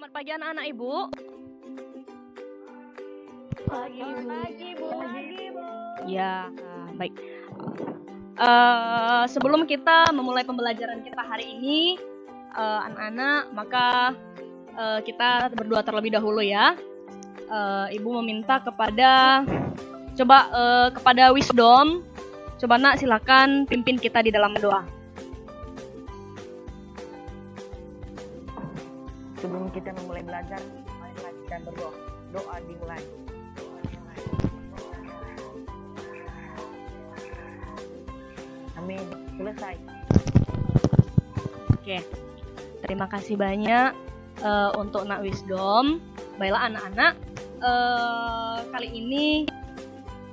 Selamat pagi anak-anak Ibu. Pagi, Bu. Ya, baik. Sebelum kita memulai pembelajaran kita hari ini, anak-anak, maka kita berdoa terlebih dahulu ya. Ibu meminta kepada Wisdom. Coba Nak, silakan pimpin kita di dalam doa. Sebelum kita memulai belajar, marilah kita berdoa. Doa dimulai. Amin. Selesai. Oke, terima kasih banyak untuk Nak Wisdom. Baiklah anak-anak, kali ini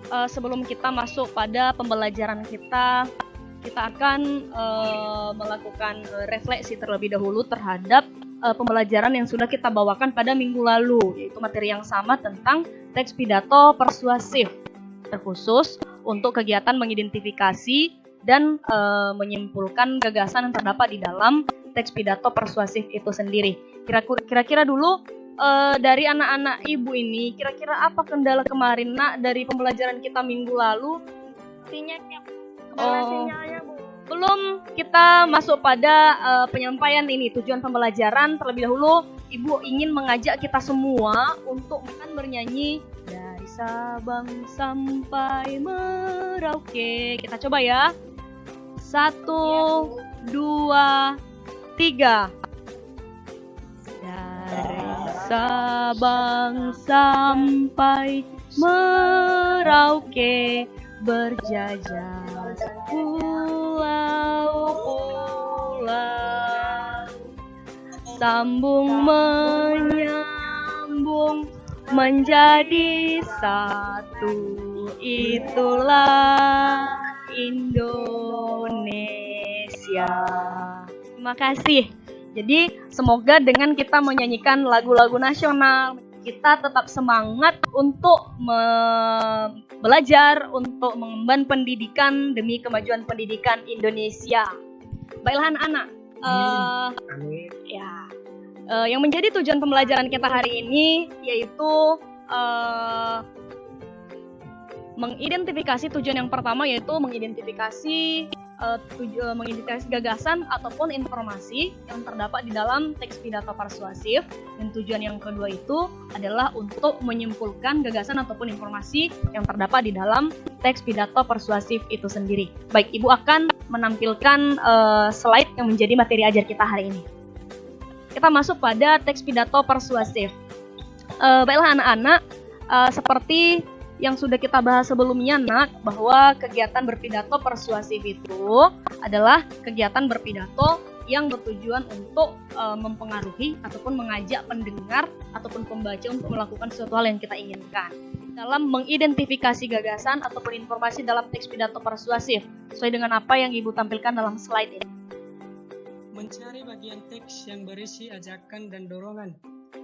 sebelum kita masuk pada pembelajaran kita akan melakukan refleksi terlebih dahulu terhadap pembelajaran yang sudah kita bawakan pada minggu lalu, yaitu materi yang sama tentang teks pidato persuasif, terkhusus untuk kegiatan mengidentifikasi dan menyimpulkan gagasan yang terdapat di dalam teks pidato persuasif itu sendiri. Kira-kira dulu dari anak-anak Ibu ini, kira-kira apa kendala kemarin Nak dari pembelajaran kita minggu lalu? Sinyalnya, Bu. Belum kita masuk pada penyampaian ini, tujuan pembelajaran. Terlebih dahulu Ibu ingin mengajak kita semua untuk bernyanyi dari Sabang sampai Merauke. Kita coba ya. 1, 2, 3. Dari Sabang sampai Merauke, berjajah pulau-pulau, sambung menyambung menjadi satu, itulah Indonesia. Terima kasih. Jadi semoga dengan kita menyanyikan lagu-lagu nasional, kita tetap semangat untuk belajar, untuk mengemban pendidikan demi kemajuan pendidikan Indonesia. Baiklah anak-anak. Amin. Ya, yang menjadi tujuan pembelajaran kita hari ini yaitu mengidentifikasi. Tujuan yang pertama yaitu mengidentifikasi gagasan ataupun informasi yang terdapat di dalam teks pidato persuasif, dan tujuan yang kedua itu adalah untuk menyimpulkan gagasan ataupun informasi yang terdapat di dalam teks pidato persuasif itu sendiri. Baik, Ibu akan menampilkan slide yang menjadi materi ajar kita hari ini. Kita masuk pada teks pidato persuasif. Baiklah anak-anak, seperti yang sudah kita bahas sebelumnya Nak, bahwa kegiatan berpidato persuasif itu adalah kegiatan berpidato yang bertujuan untuk mempengaruhi ataupun mengajak pendengar ataupun pembaca untuk melakukan sesuatu hal yang kita inginkan. Dalam mengidentifikasi gagasan ataupun informasi dalam teks pidato persuasif, sesuai dengan apa yang Ibu tampilkan dalam slide ini. Mencari bagian teks yang berisi ajakan dan dorongan,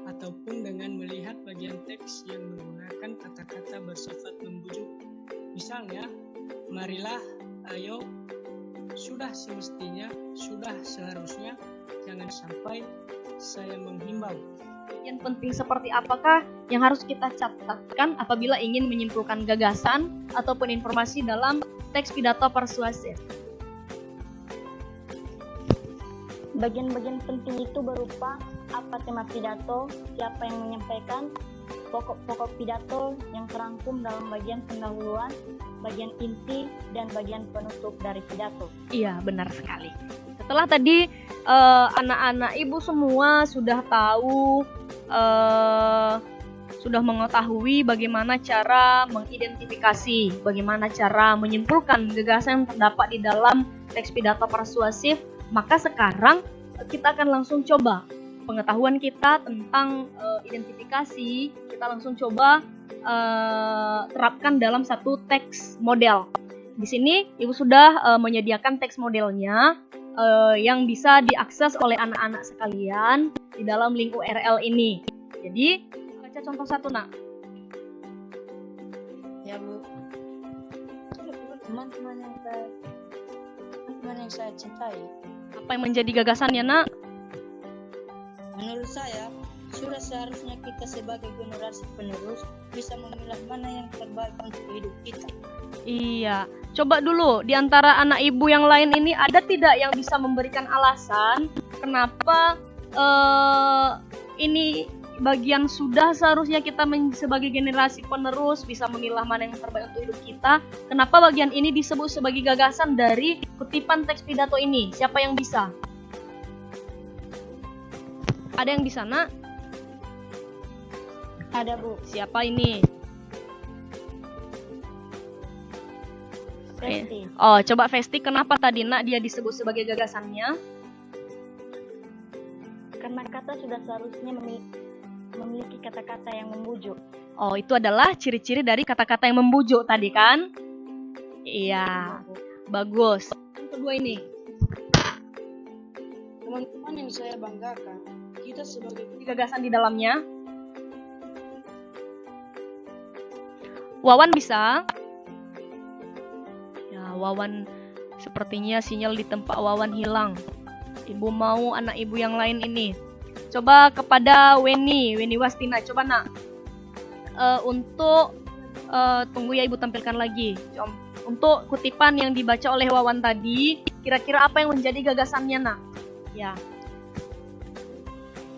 ataupun dengan melihat bagian teks yang menggunakan kata-kata bersifat membujuk. Misalnya, marilah, ayo, sudah semestinya, sudah seharusnya, jangan sampai, saya menghimbau. Yang penting seperti apakah yang harus kita catatkan apabila ingin menyimpulkan gagasan ataupun informasi dalam teks pidato persuasif? Bagian-bagian penting itu berupa apa tema pidato, siapa yang menyampaikan, pokok-pokok pidato yang terangkum dalam bagian pendahuluan, bagian inti, dan bagian penutup dari pidato. Iya, benar sekali. Setelah tadi anak-anak Ibu semua sudah tahu, sudah mengetahui bagaimana cara mengidentifikasi, bagaimana cara menyimpulkan gagasan yang terdapat di dalam teks pidato persuasif, maka sekarang kita akan langsung coba pengetahuan kita tentang identifikasi, kita langsung coba terapkan dalam satu teks model. Di sini Ibu sudah menyediakan teks modelnya yang bisa diakses oleh anak-anak sekalian di dalam link URL ini. Jadi, baca contoh satu, Nak. Ya, Bu. Teman-teman yang saya cintai, Apa yang menjadi gagasannya, Nak? menurut menurut saya, sudah seharusnya kita sebagai generasi penerus bisa memilah mana yang terbaik untuk hidup kita. Iya, coba dulu di antara anak ibu yang lain ini ada tidak yang bisa memberikan alasan kenapa ini bagian sudah seharusnya kita sebagai generasi penerus bisa memilah mana yang terbaik untuk hidup kita. Kenapa bagian ini disebut sebagai gagasan dari kutipan teks pidato ini? Siapa yang bisa? Ada yang bisa, Nak? Ada, Bu. Siapa ini? Festi. Oh, coba Festi, kenapa tadi, Nak, dia disebut sebagai gagasannya? Karena kata sudah seharusnya memiliki kata-kata yang membujuk. Oh, itu adalah ciri-ciri dari kata-kata yang membujuk tadi kan? Iya, bagus. Yang kedua ini. Teman-teman yang saya banggakan, kita sebagai Gagasan di dalamnya. Wawan bisa? Ya, Wawan sepertinya sinyal di tempat Wawan hilang. Ibu mau anak ibu yang lain ini. Coba kepada Weni Wastina, coba Nak. Untuk tunggu ya, Ibu tampilkan lagi. Untuk kutipan yang dibaca oleh Wawan tadi, kira-kira apa yang menjadi gagasannya, Nak? Ya.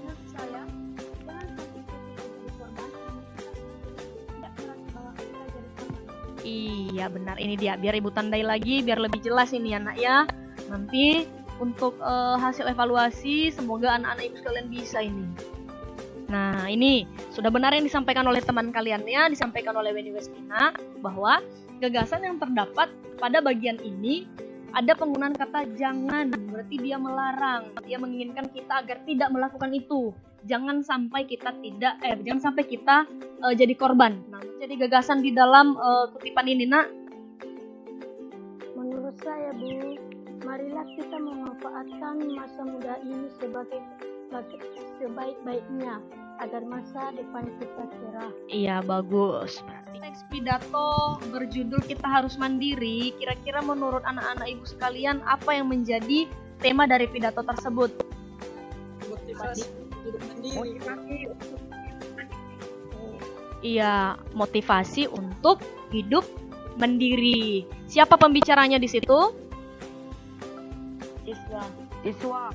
Menurut saya, jangan sampai kita jadi korban, tidak merasa bahwa kita jadi korban. Iya, benar, ini dia. Biar Ibu tandai lagi, biar lebih jelas ini ya, Nak ya. Nanti untuk hasil evaluasi, semoga anak-anak ibu sekalian bisa ini. Nah, ini sudah benar yang disampaikan oleh teman kalian ya, disampaikan oleh Weni Westina, bahwa gagasan yang terdapat pada bagian ini ada penggunaan kata jangan, berarti dia melarang, dia menginginkan kita agar tidak melakukan itu. Jangan sampai kita jadi korban. Nah, jadi gagasan di dalam kutipan ini, Nak. Menurut saya, Bu, marilah kita memanfaatkan masa muda ini sebaik-baiknya agar masa depan kita cerah. Iya, bagus. Berarti teks pidato berjudul Kita Harus Mandiri, kira-kira menurut anak-anak ibu sekalian apa yang menjadi tema dari pidato tersebut? Motivasi hidup mandiri. Iya, motivasi untuk hidup mandiri. Siapa pembicaranya di situ? Siswa.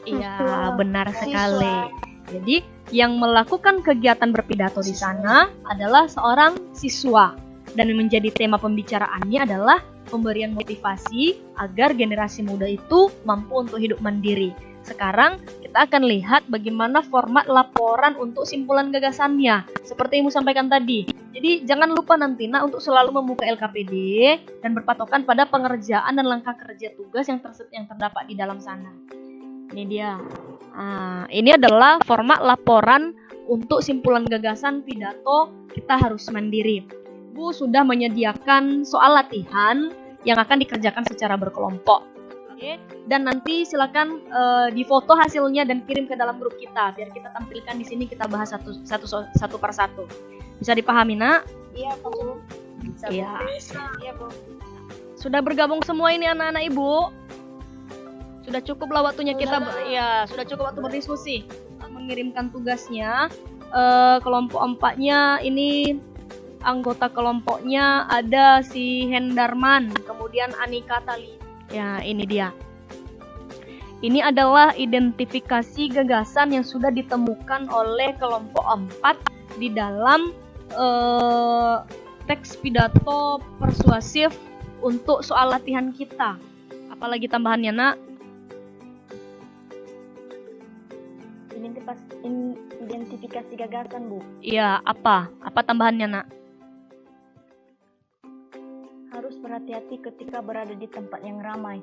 Iya, benar sekali. Jadi, yang melakukan kegiatan berpidato di sana adalah seorang siswa. Dan yang menjadi tema pembicaraannya adalah pemberian motivasi agar generasi muda itu mampu untuk hidup mandiri. Sekarang kita akan lihat bagaimana format laporan untuk simpulan gagasannya. Seperti yang Ibu sampaikan tadi. Jadi jangan lupa nanti Nak untuk selalu membuka LKPD dan berpatokan pada pengerjaan dan langkah kerja tugas yang terdapat di dalam sana. Ini dia. Ini adalah format laporan untuk simpulan gagasan pidato Kita Harus Mandiri. Bu sudah menyediakan soal latihan yang akan dikerjakan secara berkelompok. Oke, dan nanti silakan difoto hasilnya dan kirim ke dalam grup kita biar kita tampilkan di sini, kita bahas satu per satu. Bisa dipahami, Nak? Iya, Bu. Iya. Iya, Bu. Sudah bergabung semua ini anak-anak Ibu? Sudah cukuplah waktunya kita sudah cukup waktu berdiskusi. Mengirimkan tugasnya kelompok 4-nya ini anggota kelompoknya ada si Hendarman, kemudian Anika Tali. Ya, ini dia. Ini adalah identifikasi gagasan yang sudah ditemukan oleh kelompok 4 di dalam teks pidato persuasif untuk soal latihan kita. Apalagi tambahannya, Nak? Identifikasi gagasan, Bu. Iya, apa? Apa tambahannya, Nak? Harus berhati-hati ketika berada di tempat yang ramai.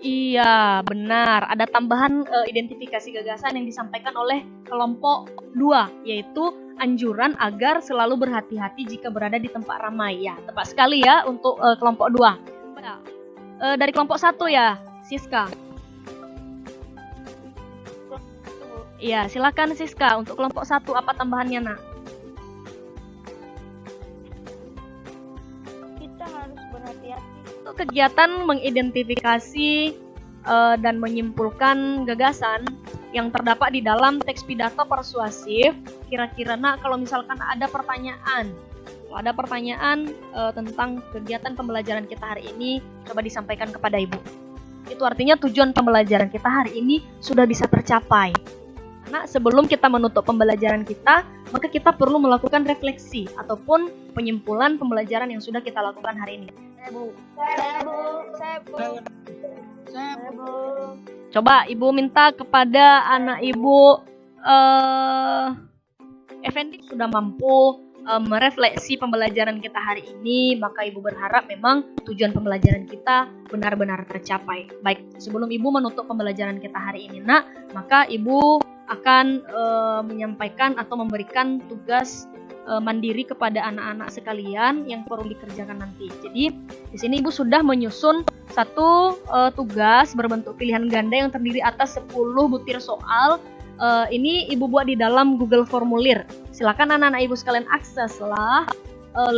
Iya, benar. Ada tambahan identifikasi gagasan yang disampaikan oleh kelompok 2, yaitu anjuran agar selalu berhati-hati jika berada di tempat ramai. Ya, tepat sekali ya untuk kelompok 2. Dari kelompok 1 ya, Siska. Iya, silakan Siska. Untuk kelompok 1 apa tambahannya, Nak? Kita harus berhati-hati. Untuk kegiatan mengidentifikasi dan menyimpulkan gagasan, yang terdapat di dalam teks pidato persuasif. Kira-kira nak kalau misalkan ada pertanyaan, tentang kegiatan pembelajaran kita hari ini, coba disampaikan kepada Ibu. Itu artinya tujuan pembelajaran kita hari ini sudah bisa tercapai. Karena sebelum kita menutup pembelajaran kita, maka kita perlu melakukan refleksi ataupun penyimpulan pembelajaran yang sudah kita lakukan hari ini. Coba Ibu minta kepada anak Ibu, Effendi sudah mampu merefleksi pembelajaran kita hari ini, maka Ibu berharap memang tujuan pembelajaran kita benar-benar tercapai. Baik, sebelum Ibu menutup pembelajaran kita hari ini, nak, maka Ibu akan menyampaikan atau memberikan tugas mandiri kepada anak-anak sekalian yang perlu dikerjakan nanti. Jadi, di sini Ibu sudah menyusun satu tugas berbentuk pilihan ganda yang terdiri atas 10 butir soal. Ini Ibu buat di dalam Google Formulir. Silakan anak-anak Ibu sekalian akseslah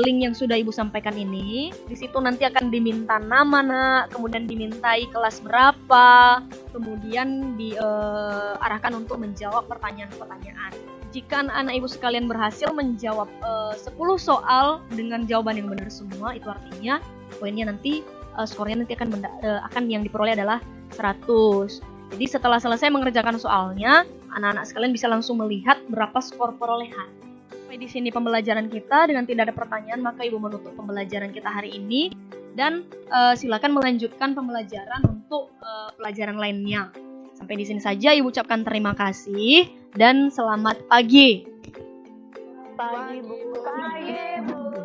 link yang sudah Ibu sampaikan ini. Di situ nanti akan diminta nama, nak, kemudian dimintai kelas berapa, kemudian diarahkan untuk menjawab pertanyaan-pertanyaan. Jika anak-anak Ibu sekalian berhasil menjawab 10 soal dengan jawaban yang benar semua, itu artinya poinnya nanti skornya nanti akan yang diperoleh adalah 100. Jadi setelah selesai mengerjakan soalnya, anak-anak sekalian bisa langsung melihat berapa skor perolehan. Sampai di sini pembelajaran kita, dengan tidak ada pertanyaan maka Ibu menutup pembelajaran kita hari ini dan silakan melanjutkan pembelajaran untuk pelajaran lainnya. Sampai di sini saja Ibu ucapkan terima kasih dan selamat pagi. Pagi, Bu.